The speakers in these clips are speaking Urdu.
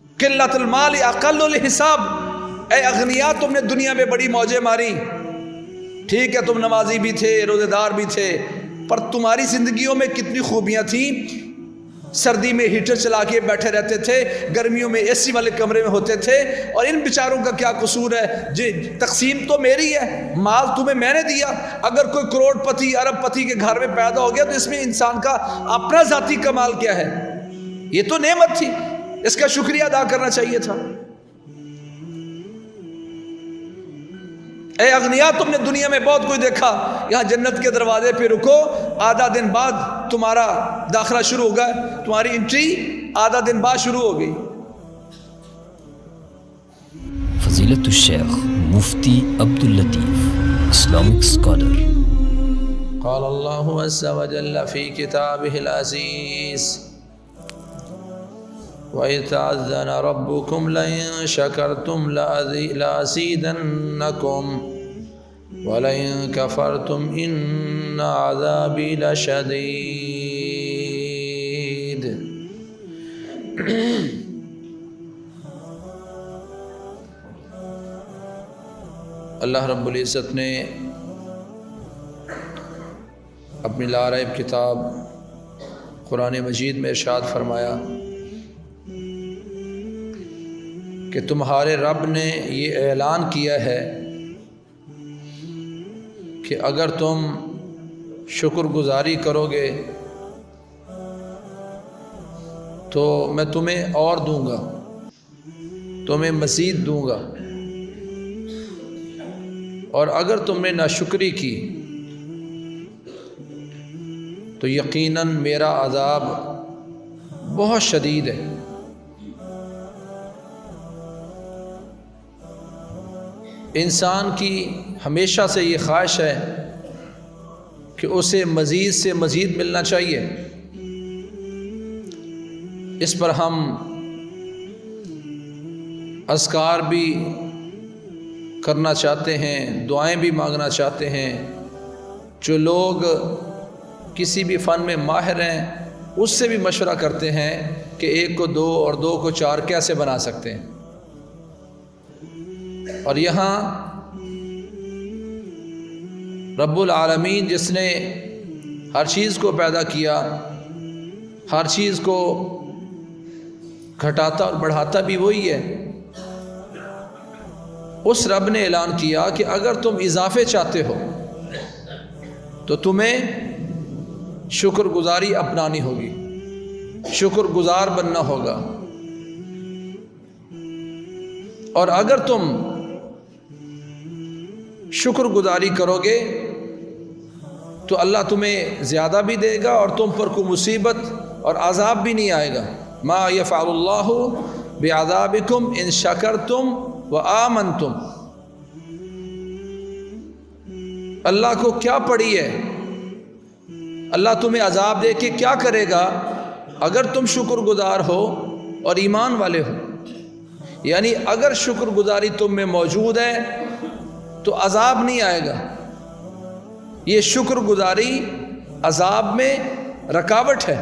قلت المال اقل الحساب، اے اغنیا تم نے دنیا میں بڑی موجیں ماری، ٹھیک ہے تم نمازی بھی تھے، روزے دار بھی تھے، پر تمہاری زندگیوں میں کتنی خوبیاں تھیں، سردی میں ہیٹر چلا کے بیٹھے رہتے تھے، گرمیوں میں اے سی والے کمرے میں ہوتے تھے، اور ان بیچاروں کا کیا قصور ہے؟ جی تقسیم تو میری ہے، مال تمہیں میں نے دیا۔ اگر کوئی کروڑ پتی ارب پتی کے گھر میں پیدا ہو گیا تو اس میں انسان کا اپنا ذاتی کمال کیا ہے؟ یہ تو نعمت تھی، اس کا شکریہ ادا کرنا چاہیے تھا۔ اے اغنیا تم نے دنیا میں بہت کچھ دیکھا، یہاں جنت کے دروازے پہ رکو، آدھا دن بعد تمہارا داخلہ شروع ہوگا، تمہاری انٹری آدھا دن بعد شروع ہو گئی۔ فضیلت الشیخ مفتی عبداللطیف اسلامک اسکالر۔ قال اللہ عز وجل فی کتابہ العزیز وَإِذْ تَعَذَّنَ رَبُّكُمْ لَئِن شَكَرْتُمْ لَأَزِيدَنَّكُمْ وَلَئِن كَفَرْتُمْ إِنَّ عَذَابِي لَشَدِيدٌ۔ اللہ رب العزت نے اپنی لا ریب کتاب قرآن مجید میں ارشاد فرمایا کہ تمہارے رب نے یہ اعلان کیا ہے کہ اگر تم شکر گزاری کرو گے تو میں تمہیں اور دوں گا، تمہیں مزید دوں گا، اور اگر تم نے ناشکری کی تو یقیناً میرا عذاب بہت شدید ہے۔ انسان کی ہمیشہ سے یہ خواہش ہے کہ اسے مزید سے مزید ملنا چاہیے۔ اس پر ہم اذکار بھی کرنا چاہتے ہیں، دعائیں بھی مانگنا چاہتے ہیں۔ جو لوگ کسی بھی فن میں ماہر ہیں اس سے بھی مشورہ کرتے ہیں کہ 1 کو 2 اور 2 کو 4 کیسے بنا سکتے ہیں۔ اور یہاں رب العالمین جس نے ہر چیز کو پیدا کیا، ہر چیز کو گھٹاتا اور بڑھاتا بھی وہی ہے، اس رب نے اعلان کیا کہ اگر تم اضافے چاہتے ہو تو تمہیں شکر گزاری اپنانی ہوگی، شکر گزار بننا ہوگا، اور اگر تم شکر گزاری کرو گے تو اللہ تمہیں زیادہ بھی دے گا اور تم پر کوئی مصیبت اور عذاب بھی نہیں آئے گا۔ ما یفعل اللہ بعذابکم ان شکرتم وآمنتم۔ اللہ کو کیا پڑی ہے؟ اللہ تمہیں عذاب دے کے کیا کرے گا اگر تم شکر گزار ہو اور ایمان والے ہو؟ یعنی اگر شکر گزاری تم میں موجود ہے تو عذاب نہیں آئے گا۔ یہ شکر گزاری عذاب میں رکاوٹ ہے،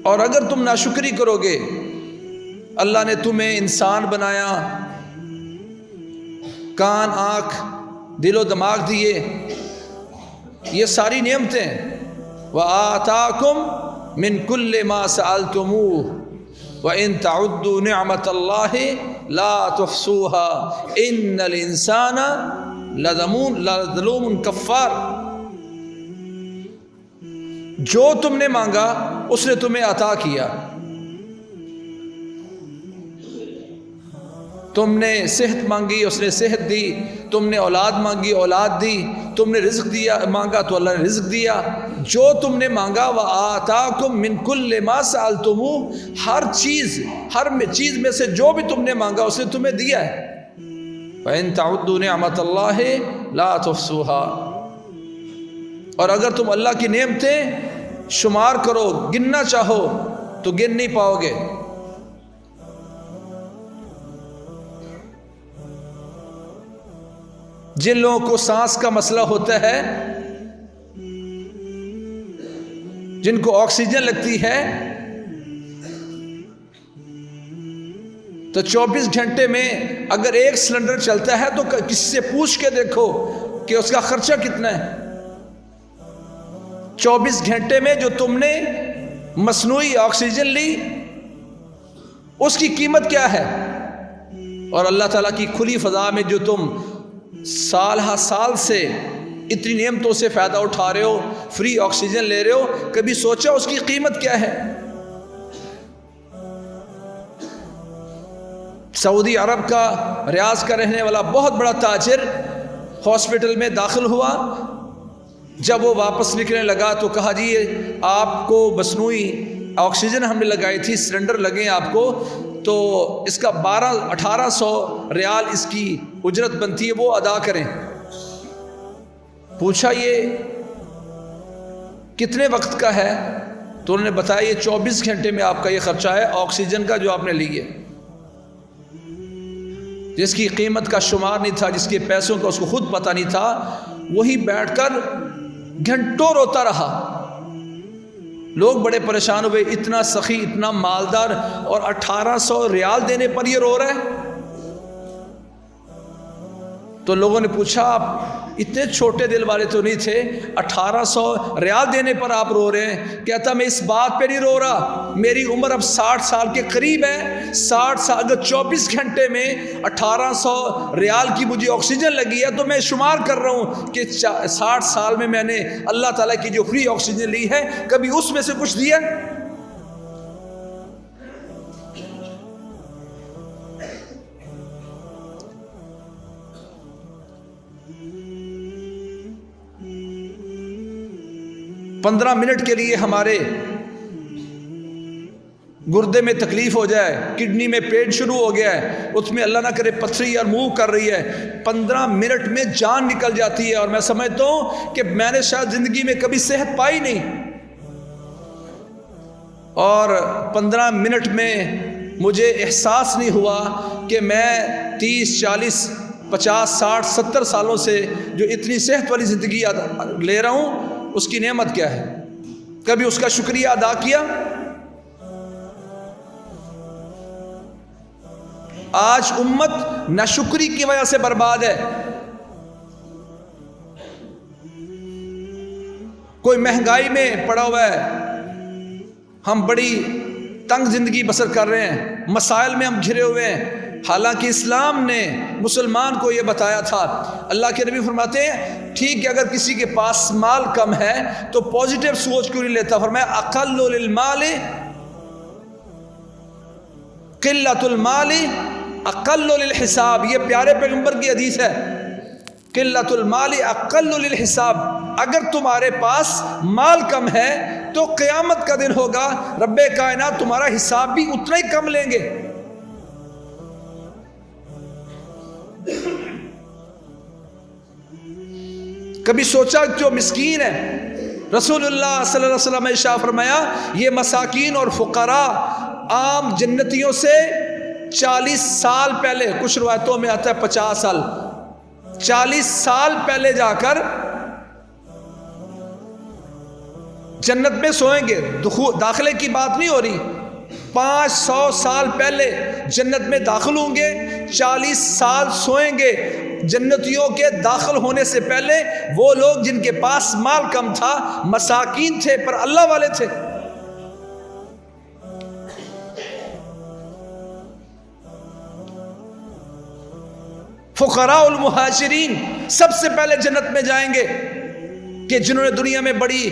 اور اگر تم ناشکری کرو گے، اللہ نے تمہیں انسان بنایا، کان آنکھ دل و دماغ دیے، یہ ساری نعمتیں، وَآتَاكُمْ مِنْ كُلِّ مَا سَأَلْتُمُوهُ وَإِن تَعُدُّوا نِعْمَةَ اللَّهِ لَا تُحْصُوهَا إِنَّ الْإِنسَانَ لَظَلُومٌ كَفَّارٌ۔ جو تم نے مانگا اس نے تمہیں عطا کیا۔ تم نے صحت مانگی اس نے صحت دی، تم نے اولاد مانگی اولاد دی، تم نے رزق دیا مانگا تو اللہ نے رزق دیا۔ جو تم نے مانگا وَآتَاكُمْ مِنْ كُلِّ مَا سَأَلْتُمُوهُ، ہر چیز میں سے جو بھی تم نے مانگا اس نے تمہیں دیا ہے۔ وَإِن تَعُدُّوا نِعْمَةَ اللَّهِ لَا تُحْصُوهَا، اور اگر تم اللہ کی نعمتیں شمار کرو، گننا چاہو تو گن نہیں پاؤ گے۔ جن لوگوں کو سانس کا مسئلہ ہوتا ہے، جن کو آکسیجن لگتی ہے تو 24 گھنٹے میں اگر ایک سلنڈر چلتا ہے تو کسی سے پوچھ کے دیکھو کہ اس کا خرچہ کتنا ہے. 24 گھنٹے میں جو تم نے مصنوعی آکسیجن لی اس کی قیمت کیا ہے؟ اور اللہ تعالیٰ کی کھلی فضا میں جو تم سال ہا سال سے اتنی نعمتوں سے فائدہ اٹھا رہے ہو، فری آکسیجن لے رہے ہو، کبھی سوچا اس کی قیمت کیا ہے؟ سعودی عرب کا ریاض کا رہنے والا بہت بڑا تاجر ہاسپٹل میں داخل ہوا. جب وہ واپس نکلنے لگا تو کہا جی آپ کو مصنوعی آکسیجن ہم نے لگائی تھی، سلنڈر لگے آپ کو، تو اس کا 1800 ریال اس کی اجرت بنتی ہے، وہ ادا کریں. پوچھا یہ کتنے وقت کا ہے؟ تو انہوں نے بتایا یہ 24 گھنٹے میں آپ کا یہ خرچہ ہے آکسیجن کا جو آپ نے لی ہے، جس کی قیمت کا شمار نہیں تھا، جس کے پیسوں کا اس کو خود پتہ نہیں تھا. وہی بیٹھ کر گھنٹوں روتا رہا. لوگ بڑے پریشان ہوئے، اتنا سخی، اتنا مالدار، اور 1800 ریال دینے پر یہ رو رہا ہے. تو لوگوں نے پوچھا آپ اتنے چھوٹے دل والے تو نہیں تھے، 1800 ریال دینے پر آپ رو رہے ہیں؟ کہتا میں اس بات پہ نہیں رو رہا، میری عمر اب 60 سال کے قریب ہے. 60 سال اگر 24 گھنٹے میں 1800 ریال کی مجھے آکسیجن لگی ہے تو میں شمار کر رہا ہوں کہ 60 سال میں نے اللہ تعالیٰ کی جو فری آکسیجن لی ہے کبھی اس میں سے کچھ دیا؟ پندرہ منٹ کے لیے ہمارے گردے میں تکلیف ہو جائے، کڈنی میں پین شروع ہو گیا ہے، اس میں اللہ نہ کرے پتھری اور موو کر رہی ہے، 15 منٹ میں جان نکل جاتی ہے. اور میں سمجھتا ہوں کہ میں نے شاید زندگی میں کبھی صحت پائی نہیں، اور 15 منٹ میں مجھے احساس نہیں ہوا کہ میں 30 40 50 60 70 سالوں سے جو اتنی صحت والی زندگی لے رہا ہوں اس کی نعمت کیا ہے. کبھی اس کا شکریہ ادا کیا؟ آج امت ناشکری کی وجہ سے برباد ہے. کوئی مہنگائی میں پڑا ہوا ہے، ہم بڑی تنگ زندگی بسر کر رہے ہیں، مسائل میں ہم گھرے ہوئے ہیں. حالانکہ اسلام نے مسلمان کو یہ بتایا تھا. اللہ کے نبی فرماتے ہیں ٹھیک ہے اگر کسی کے پاس مال کم ہے تو پازیٹیو سوچ کیوں نہیں لیتا؟ فرمایا اقل للمال قلت المال اقل للحساب. یہ پیارے پیغمبر کی حدیث ہے، قلت المال اقل للحساب. اگر تمہارے پاس مال کم ہے تو قیامت کا دن ہوگا، رب کائنات تمہارا حساب بھی اتنا ہی کم لیں گے. کبھی سوچا جو مسکین ہے؟ رسول اللہ صلی اللہ علیہ وسلم نے ارشاد فرمایا یہ مساکین اور فقراء عام جنتیوں سے 40 سال پہلے، کچھ روایتوں میں آتا ہے 50 سال، 40 سال پہلے جا کر جنت میں سوئیں گے. داخلے کی بات نہیں ہو رہی، 500 سال پہلے جنت میں داخل ہوں گے، 40 سال سوئیں گے. جنتیوں کے داخل ہونے سے پہلے وہ لوگ جن کے پاس مال کم تھا، مساکین تھے پر اللہ والے تھے. فقراء المہاجرین سب سے پہلے جنت میں جائیں گے کہ جنہوں نے دنیا میں بڑی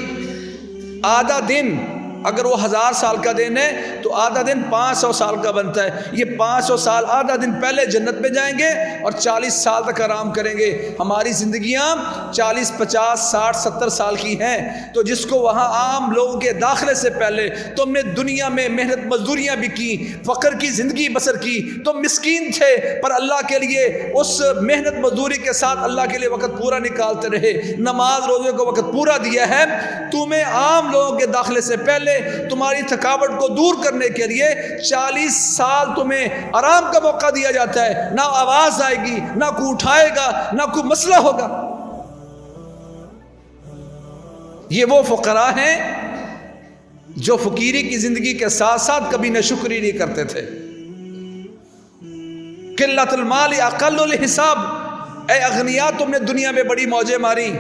آدھا دن، اگر وہ 1000 سال کا دن ہے تو آدھا دن 500 سال کا بنتا ہے. یہ 500 سال آدھا دن پہلے جنت میں جائیں گے اور 40 سال تک آرام کریں گے. ہماری زندگیاں 40 50 60 70 سال کی ہیں. تو جس کو وہاں عام لوگوں کے داخلے سے پہلے تم نے دنیا میں محنت مزدوریاں بھی کی، فقر کی زندگی بسر کی، تم مسکین تھے پر اللہ کے لیے اس محنت مزدوری کے ساتھ اللہ کے لیے وقت پورا نکالتے رہے، نماز روزے کو وقت پورا دیا ہے. تمہیں عام لوگوں کے داخلے سے پہلے تمہاری تھکاوٹ کو دور کرنے کے لیے 40 سال تمہیں آرام کا موقع دیا جاتا ہے. نہ آواز آئے گی، نہ کوئی اٹھائے گا، نہ کوئی مسئلہ ہوگا. یہ وہ فقراء ہیں جو فقیری کی زندگی کے ساتھ ساتھ کبھی ناشکری نہیں کرتے تھے. قلت المال اقل الحساب. اے اغنیا تم نے دنیا میں بڑی موجیں ماری.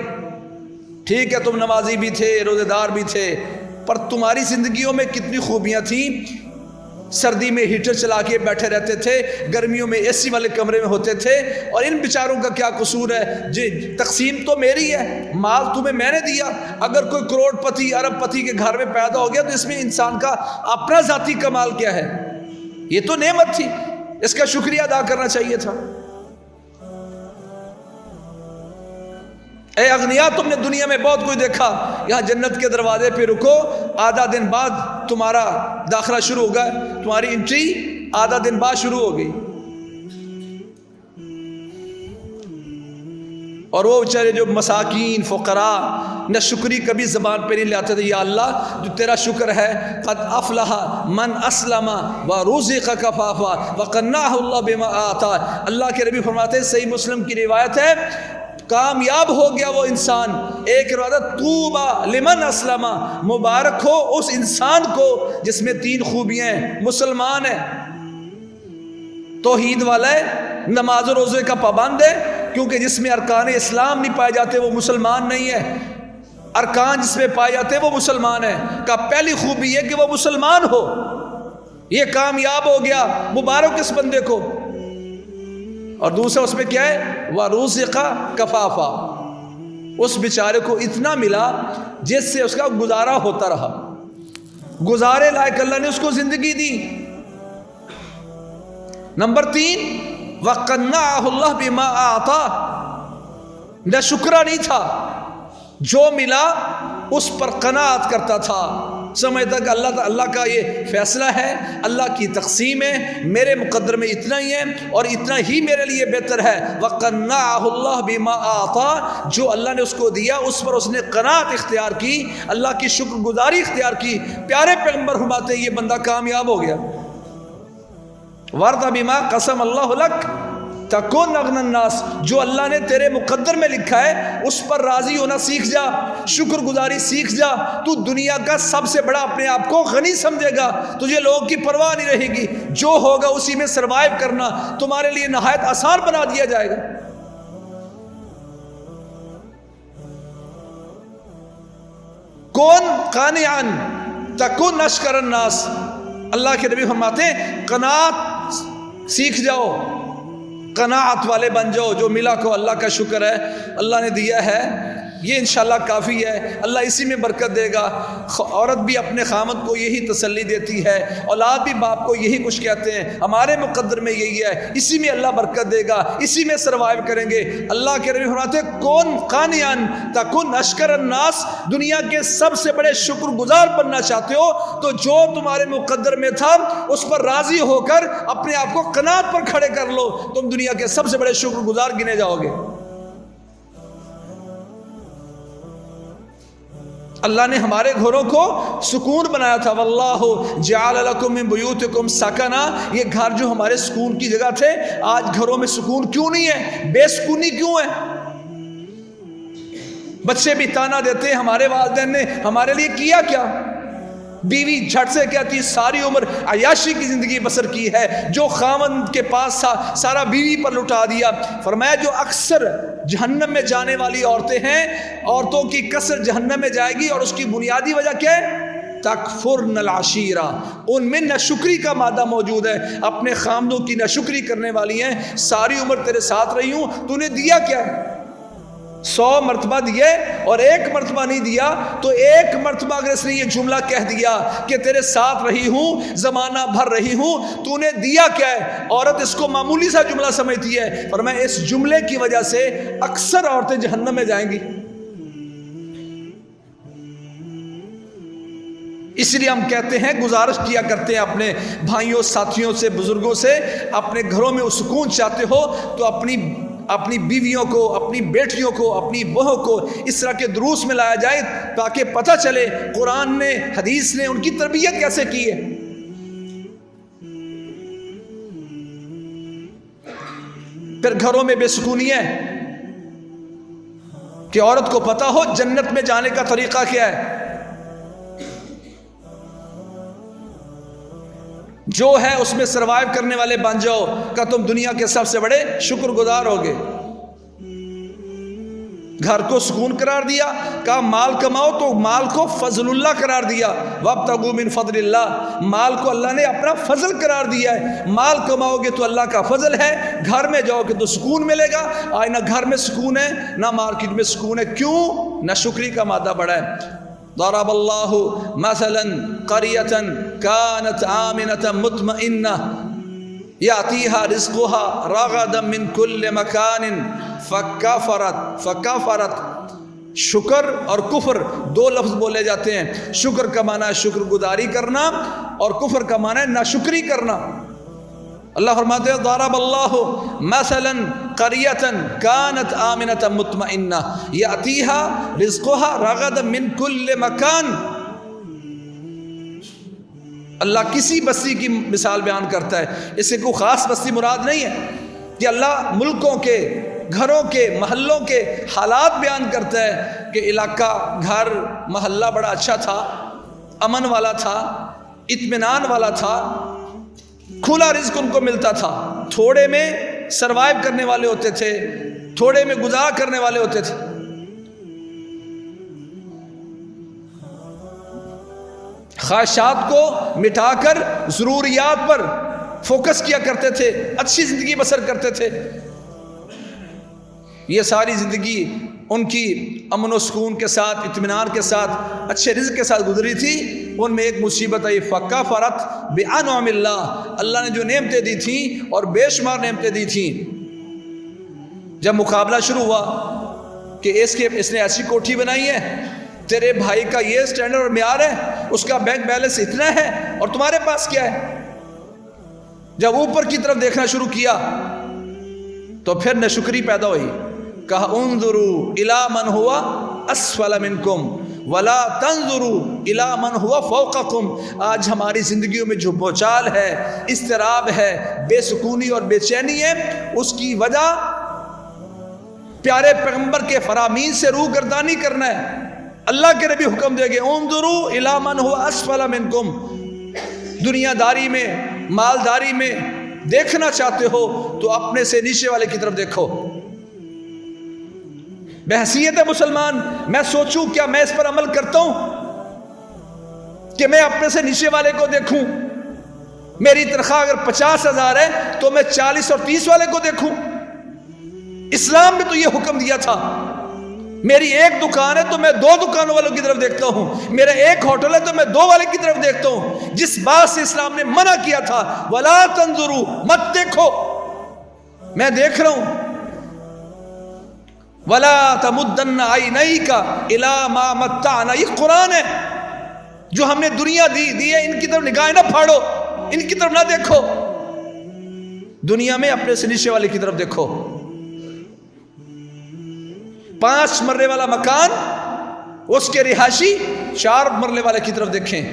ٹھیک ہے تم نمازی بھی تھے, روزے دار بھی تھے, پر تمہاری زندگیوں میں کتنی خوبیاں تھیں. سردی میں ہیٹر چلا کے بیٹھے رہتے تھے, گرمیوں میں اے سی والے کمرے میں ہوتے تھے. اور ان بیچاروں کا کیا قصور ہے؟ جی تقسیم تو میری ہے, مال تمہیں میں نے دیا. اگر کوئی کروڑ پتی ارب پتی کے گھر میں پیدا ہو گیا تو اس میں انسان کا اپنا ذاتی کمال کیا ہے؟ یہ تو نعمت تھی, اس کا شکریہ ادا کرنا چاہیے تھا. اے اغنیا تم نے دنیا میں بہت کچھ دیکھا. یہاں جنت کے دروازے پہ رکو, آدھا دن بعد تمہارا داخلہ شروع ہوگا, تمہاری انٹری آدھا دن بعد شروع ہوگی. اور وہ بیچارے جو مساکین فقراء نہ شکری کبھی زبان پہ نہیں لاتے تھے. یا اللہ جو تیرا شکر ہے, قد افلح من اسلم ورزق کفافا وقنعه اللہ بما آتا. اللہ کے نبی فرماتے ہیں, صحیح مسلم کی روایت ہے, کامیاب ہو گیا وہ انسان. ایک روایت طوبى لمن اسلم, مبارک ہو اس انسان کو جس میں 3 خوبیاں ہیں. مسلمان ہے, توحید والا ہے, نماز و روزے کا پابند ہے, کیونکہ جس میں ارکان اسلام نہیں پائے جاتے وہ مسلمان نہیں ہے. ارکان جس میں پائے جاتے وہ مسلمان ہے. کا پہلی خوبی یہ کہ وہ مسلمان ہو, یہ کامیاب ہو گیا, مبارک اس بندے کو. اور دوسرا اس میں کیا ہے؟ وَرُزِقَ کفافا, اس بیچارے کو اتنا ملا جس سے اس کا گزارا ہوتا رہا. گزارے لائق اللہ نے اس کو زندگی دی. نمبر 3, وَقَنَّعَهُ اللَّهُ بِمَا أَعْطَى. نہ شکرہ نہیں تھا, جو ملا اس پر قناعت کرتا تھا, سمجھتا کہ اللہ کا یہ فیصلہ ہے, اللہ کی تقسیم ہے, میرے مقدر میں اتنا ہی ہے اور اتنا ہی میرے لیے بہتر ہے. وَقَنَّعَهُ اللَّهُ بِمَا أَعْطَى, جو اللہ نے اس کو دیا اس پر اس نے قناعت اختیار کی, اللہ کی شکر گزاری اختیار کی. پیارے پیغمبر فرماتے ہیں یہ بندہ کامیاب ہو گیا. وَرْضَ بِمَا قَسَمَ اللَّهُ لَكَ تَكُنْ أَغْنَى النَّاسِ. جو اللہ نے تیرے مقدر میں لکھا ہے اس پر راضی ہونا سیکھ جا, شکر گزاری سیکھ جا. تو دنیا کا سب سے بڑا اپنے آپ کو غنی سمجھے گا, تجھے لوگوں کی پرواہ نہیں رہے گی. جو ہوگا اسی میں سروائیو کرنا تمہارے لیے نہایت آسان بنا دیا جائے گا. کون قانعا تکن اشکر الناس. اللہ کے نبی فرماتے ہیں قناعت سیکھ جاؤ, قناعت والے بن جاؤ. جو ملا کو اللہ کا شکر ہے, اللہ نے دیا ہے, یہ انشاءاللہ کافی ہے, اللہ اسی میں برکت دے گا. عورت بھی اپنے خامد کو یہی تسلی دیتی ہے, اولاد بھی باپ کو یہی کچھ کہتے ہیں, ہمارے مقدر میں یہی ہے, اسی میں اللہ برکت دے گا, اسی میں سروائیو کریں گے. اللہ کے نبی فرماتے ہیں کون قانعاً تکن اشکر الناس. دنیا کے سب سے بڑے شکر گزار بننا چاہتے ہو تو جو تمہارے مقدر میں تھا اس پر راضی ہو کر اپنے آپ کو قناعت پر کھڑے کر لو, تم دنیا کے سب سے بڑے شکر گزار گنے جاؤ گے. اللہ نے ہمارے گھروں کو سکون بنایا تھا. واللہ جعل لکم من بیوتکم سکنا. یہ گھر جو ہمارے سکون کی جگہ تھے, آج گھروں میں سکون کیوں نہیں ہے, بے سکونی کیوں ہے؟ بچے بھی تانا دیتے ہیں ہمارے والدین نے ہمارے لیے کیا کیا. بیوی جھٹ سے کہتی ساری عمر عیاشی کی زندگی بسر کی ہے, جو خاوند کے پاس تھا سارا بیوی پر لٹا دیا. فرمایا جو اکثر جہنم میں جانے والی عورتیں ہیں, عورتوں کی کثر جہنم میں جائے گی, اور اس کی بنیادی وجہ کیا ہے؟ تکفرن العشیرہ. ان میں ناشکری کا مادہ موجود ہے, اپنے خامدوں کی ناشکری کرنے والی ہیں. ساری عمر تیرے ساتھ رہی ہوں, تو نے دیا کیا ہے؟ 100 مرتبہ دیے اور 1 مرتبہ نہیں دیا, تو 1 مرتبہ اگر اس نے یہ جملہ کہہ دیا کہ تیرے ساتھ رہی ہوں, زمانہ بھر رہی ہوں, تو نے دیا کیا ہے؟ عورت اس کو معمولی سا جملہ سمجھتی ہے, اور میں اس جملے کی وجہ سے اکثر عورتیں جہنم میں جائیں گی. اس لیے ہم کہتے ہیں, گزارش کیا کرتے ہیں اپنے بھائیوں, ساتھیوں سے, بزرگوں سے, اپنے گھروں میں سکون چاہتے ہو تو اپنی بیویوں کو, اپنی بیٹیوں کو, اپنی بہوں کو اس طرح کے دروس میں لایا جائے تاکہ پتہ چلے قرآن نے, حدیث نے ان کی تربیت کیسے کی ہے. پھر گھروں میں بے سکونی ہے کہ عورت کو پتہ ہو جنت میں جانے کا طریقہ کیا ہے. جو ہے اس میں سروائیو کرنے والے بن جاؤ کہ تم دنیا کے سب سے بڑے شکر گزار ہوگے۔ گھر کو سکون قرار دیا، کہا مال کماؤ تو مال کو فضل اللہ قرار دیا، وابتغوا من فضل اللہ، مال کو اللہ نے اپنا فضل قرار دیا ہے۔ مال کماؤ گے تو اللہ کا فضل ہے، گھر میں جاؤ گے تو سکون ملے گا۔ آج نہ گھر میں سکون ہے نہ مارکیٹ میں سکون ہے، کیوں؟ نہ شکری کا مادہ بڑھا ہے۔ ضرب اللہ مثلا قریۃ کانت آمنۃ مطمئنہ یأتیہا رزقها رغدا من کل مکان فکفرت۔ شکر اور کفر دو لفظ بولے جاتے ہیں۔ شکر کا معنی ہے شکر گزاری کرنا، اور کفر کا معنی ہے ناشکری کرنا۔ اللہ فرماتے ہیں ضرب اللہ مثلا قریۃ کانت آمنۃ مطمئنہ یأتیہا رزقها رغدا من کل مکان۔ اللہ کسی بستی کی مثال بیان کرتا ہے، اس سے کوئی خاص بستی مراد نہیں ہے کہ اللہ ملکوں کے، گھروں کے، محلوں کے حالات بیان کرتا ہے کہ علاقہ، گھر، محلہ بڑا اچھا تھا، امن والا تھا، اطمینان والا تھا، کھلا رزق ان کو ملتا تھا، تھوڑے میں سروائیو کرنے والے ہوتے تھے، تھوڑے میں گزارا کرنے والے ہوتے تھے۔ خواہشات کو مٹا کر ضروریات پر فوکس کیا کرتے تھے، اچھی زندگی بسر کرتے تھے۔ یہ ساری زندگی ان کی امن و سکون کے ساتھ، اطمینان کے ساتھ، اچھے رزق کے ساتھ گزری تھی۔ ان میں ایک مصیبت آئی، فکفرت بانعم اللہ، اللہ نے جو نعمتیں دی تھیں اور بے شمار نعمتیں دی تھیں، جب مقابلہ شروع ہوا کہ اس نے ایسی کوٹھی بنائی ہے، تیرے بھائی کا یہ سٹینڈرڈ اور معیار ہے، اس کا بینک بیلنس اتنا ہے اور تمہارے پاس کیا ہے، جب اوپر کی طرف دیکھنا شروع کیا تو پھر ناشکری پیدا ہوئی۔ کہا انظروا الی من ہوا اسفل منکم ولا تنظروا الی من ہوا فوقکم۔ آج ہماری زندگیوں میں جو بوچھال ہے، اضطراب ہے، بے سکونی اور بے چینی ہے، اس کی وجہ پیارے پیغمبر کے فرامین سے روح گردانی کرنا ہے۔ اللہ کے نبی حکم دے گے انظروا الی من هو اسفل منکم۔ دنیا داری میں، مالداری میں دیکھنا چاہتے ہو تو اپنے سے نیچے والے کی طرف دیکھو۔ بحیثیت مسلمان میں سوچوں کیا میں اس پر عمل کرتا ہوں کہ میں اپنے سے نیچے والے کو دیکھوں؟ میری تنخواہ اگر 50,000 ہے تو میں 40 اور 30 والے کو دیکھوں؟ اسلام نے تو یہ حکم دیا تھا، میری ایک دکان ہے تو میں 2 دکانوں والوں کی طرف دیکھتا ہوں، میرا ایک ہوٹل ہے تو میں 2 والے کی طرف دیکھتا ہوں۔ جس بات سے اسلام نے منع کیا تھا وَلَا تَنظُرُوا، مت دیکھو، میں دیکھ رہا ہوں۔ وَلَا تَمُدَّنَّ عَيْنَيْكَ إِلَىٰ مَا مَتَّعْنَا، یہ قرآن ہے، جو ہم نے دنیا دی ہے، ان کی طرف نگاہیں نہ پھاڑو، ان کی طرف نہ دیکھو، دنیا میں اپنے سے نیچے والے کی طرف دیکھو۔ 5 مرلے والا مکان، اس کے رہائشی 4 مرلے والے کی طرف دیکھیں۔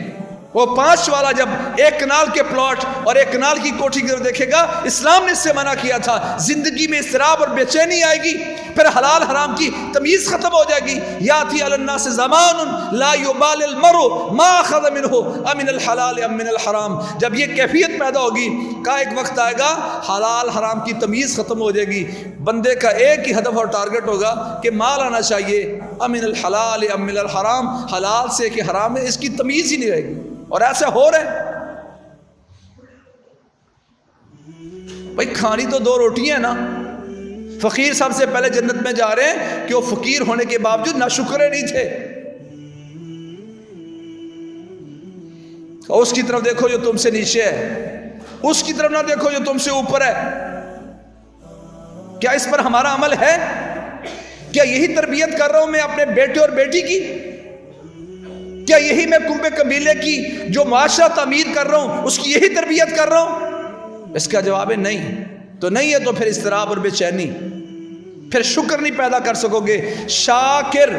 وہ 5 والا جب 1 کنال کے پلاٹ اور 1 کنال کی کوٹھی کی طرف دیکھے گا، اسلام نے اس سے منع کیا تھا۔ زندگی میں اضطراب اور بے چینی آئے گی، پھر حلال حرام کی تمیز ختم ہو جائے گی۔ یاتی علی الناس زمان لا یبال المرء ما اخذ منہ امن الحلال ام من الحرام، جب یہ کیفیت پیدا ہوگی کا ایک وقت آئے گا حلال حرام کی تمیز ختم ہو جائے گی۔ بندے کا ایک ہی ہدف اور ٹارگٹ ہوگا کہ مال آنا چاہیے، امن الحلال ام من الحرام، حلال سے کہ حرام ہے، اس کی تمیز ہی نہیں رہے گی۔ اور ایسا ہو رہا ہے بھائی، کھانی تو 2 روٹیاں نا۔ فقیر سب سے پہلے جنت میں جا رہے ہیں کہ وہ فقیر ہونے کے باوجود ناشکرے نہیں تھے۔ اور اس کی طرف دیکھو جو تم سے نیچے ہے، اس کی طرف نہ دیکھو جو تم سے اوپر ہے۔ کیا اس پر ہمارا عمل ہے؟ کیا یہی تربیت کر رہا ہوں میں اپنے بیٹے اور بیٹی کی؟ کیا یہی میں کنبے قبیلے کی جو معاشرہ تعمیر کر رہا ہوں اس کی یہی تربیت کر رہا ہوں؟ اس کا جواب ہے نہیں۔ تو نہیں ہے تو پھر اضطراب اور بے چینی، پھر شکر نہیں پیدا کر سکو گے، شاکر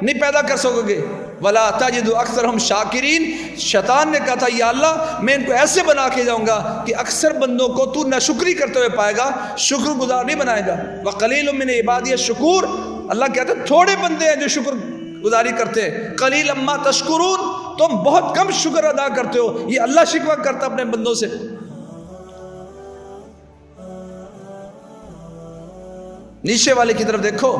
نہیں پیدا کر سکو گے۔ وَلَا تَجِدُ أَكْثَرَهُمْ شَاكِرِينَ، شیطان نے کہا تھا یا اللہ میں ان کو ایسے بنا کے جاؤں گا کہ اکثر بندوں کو تو ناشکری کرتے ہوئے پائے گا، شکر گزار نہیں بنائے گا۔ وَقَلِيلٌ مِّنْ عِبَادِيَ الشَّكُورُ، اللہ کہتا ہے تھوڑے بندے ہیں جو شکر گزاری کرتے ہیں۔ قلیل اما تشکرون، تم بہت کم شکر ادا کرتے ہو. یہ اللہ شکوہ کرتا اپنے بندوں سے. نیچے والے کی طرف دیکھو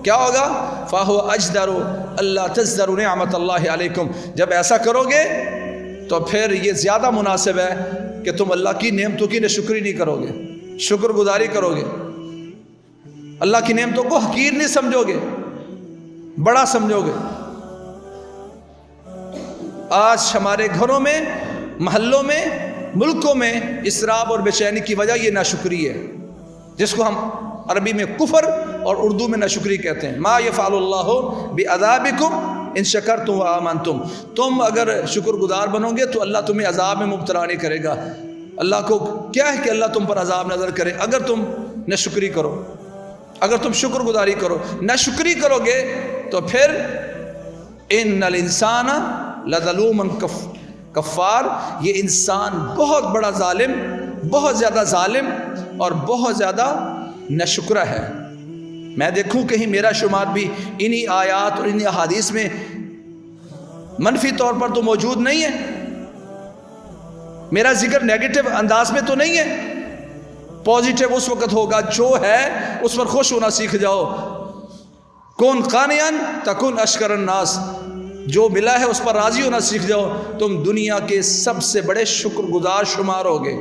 کیا ہوگا؟ فَهُوَ أَجْدَرُ أَلَّا تَزْدَرُ نِعْمَةَ اللَّهِ عَلَيْكُمْ. جب ایسا کرو گے تو پھر یہ زیادہ مناسب ہے کہ تم اللہ کی نعمتوں کی ناشکری نہیں کرو گے, شکر گزاری کرو گے. اللہ کی نعمتوں کو حقیر نہیں سمجھو گے, بڑا سمجھو گے. آج ہمارے گھروں میں, محلوں میں, ملکوں میں اسراف اور بے چینی کی وجہ یہ ناشکری ہے, جس کو ہم عربی میں کفر اور اردو میں ناشکری کہتے ہیں. ما یفعل اللہ بعذابکم ان شکرتم وآمنتم. تم اگر شکر گزار بنو گے تو اللہ تمہیں عذاب میں مبتلا نہیں کرے گا. اللہ کو کیا ہے کہ اللہ تم پر عذاب نظر کرے اگر تم ناشکری کرو, اگر تم شکر گزاری کرو. ناشکری کرو گے تو پھر ان الانسان لظلوم کفار, یہ انسان بہت بڑا ظالم, بہت زیادہ ظالم اور بہت زیادہ ناشکرہ ہے. میں دیکھوں کہیں میرا شمار بھی انہی آیات اور انہی احادیث میں منفی طور پر تو موجود نہیں ہے, میرا ذکر نیگیٹو انداز میں تو نہیں ہے. پازیٹیو اس وقت ہوگا جو ہے اس پر خوش ہونا سیکھ جاؤ. کون قانعاً تکن اشکر الناس, جو ملا ہے اس پر راضی ہونا سیکھ جاؤ, تم دنیا کے سب سے بڑے شکر گزار شمار ہوگے.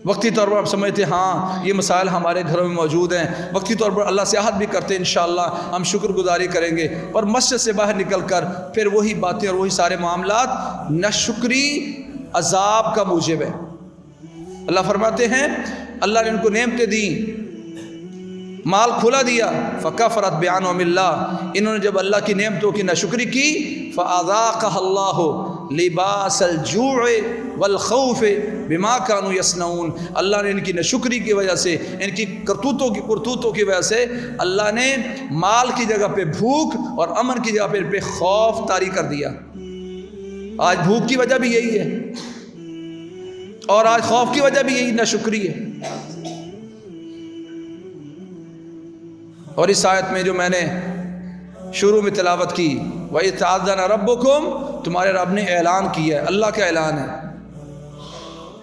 وقتی طور پر آپ سمجھتے ہیں ہاں یہ مسائل ہمارے گھروں میں موجود ہیں, وقتی طور پر اللہ سے عہد بھی کرتے ہیں انشاءاللہ ہم شکر گزاری کریں گے, پر مسجد سے باہر نکل کر پھر وہی باتیں اور وہی سارے معاملات ناشکری عذاب کا موجب ہے. اللہ فرماتے ہیں اللہ نے ان کو نعمتیں دیں, مال کھلا دیا, فکفرت بانعم اللہ, انہوں نے جب اللہ کی نعمتوں کی ناشکری کی, فاذاقها اللہ لباس الجوع والخوف بما كانوا يصنعون. اللہ نے ان کی ناشکری کی وجہ سے, ان کی کرتوتوں کی وجہ سے اللہ نے مال کی جگہ پہ بھوک اور امن کی جگہ پہ خوف طاری کر دیا. آج بھوک کی وجہ بھی یہی ہے اور آج خوف کی وجہ بھی یہی ناشکری ہے. اور اس آیت میں جو میں نے شروع میں تلاوت کی, وَإِذْ تَعَذَّنَ رَبُّكُمْ, تمہارے رب نے اعلان کیا ہے, اللہ کا اعلان ہے,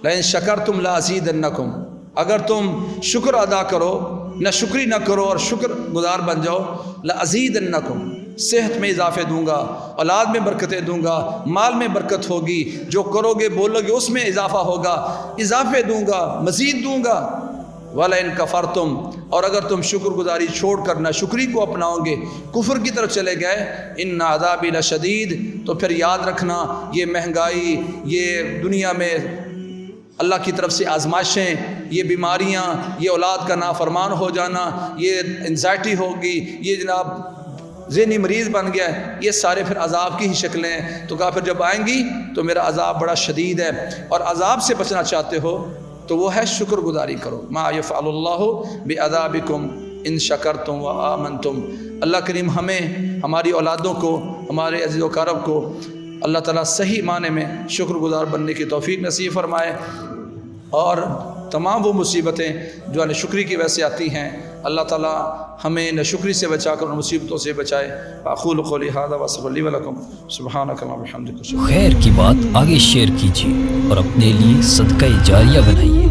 لَإِن شَكَرْتُمْ لَأَزِيدَنَّكُمْ, اگر تم شکر ادا کرو, ناشکری نہ کرو اور شکر گزار بن جاؤ, لَأَزِيدَنَّكُمْ, صحت میں اضافے دوں گا, اولاد میں برکتیں دوں گا, مال میں برکت ہوگی, جو کرو گے بولو گے اس میں اضافہ ہوگا, اضافے دوں گا, مزید دوں گا. وَلَئِن كَفَرْتُمْ, اور اگر تم شکر گزاری چھوڑ کر ناشکری کو اپناؤ گے, کفر کی طرف چلے گئے, اِنَّ عَذَابِي لَشَدِيدٌ, تو پھر یاد رکھنا یہ مہنگائی, یہ دنیا میں اللہ کی طرف سے آزمائشیں, یہ بیماریاں, یہ اولاد کا نافرمان ہو جانا, یہ انزائٹی ہوگی, یہ جناب ذہنی مریض بن گیا ہے, یہ سارے پھر عذاب کی ہی شکلیں ہیں. تو کہا پھر جب آئیں گی تو میرا عذاب بڑا شدید ہے, اور عذاب سے بچنا چاہتے ہو تو وہ ہے شکر گزاری کرو. ما یفعل اللہ بعذابکم ان شکرتم وآمنتم. اللہ کریم ہمیں, ہماری اولادوں کو, ہمارے عزیز و اقارب کو اللہ تعالیٰ صحیح معنی میں شکر گزار بننے کی توفیق نصیب فرمائے, اور تمام وہ مصیبتیں جو ناشکری کی وجہ سے آتی ہیں اللہ تعالیٰ ہمیں ناشکری سے بچا کر ان مصیبتوں سے بچائے. اقول قولی ھذا واستغفر لی ولکم سبحانک اللہم وبحمدک. خیر کی بات آگے شیئر کیجیے اور اپنے لیے صدقہ جاریہ بنائیے.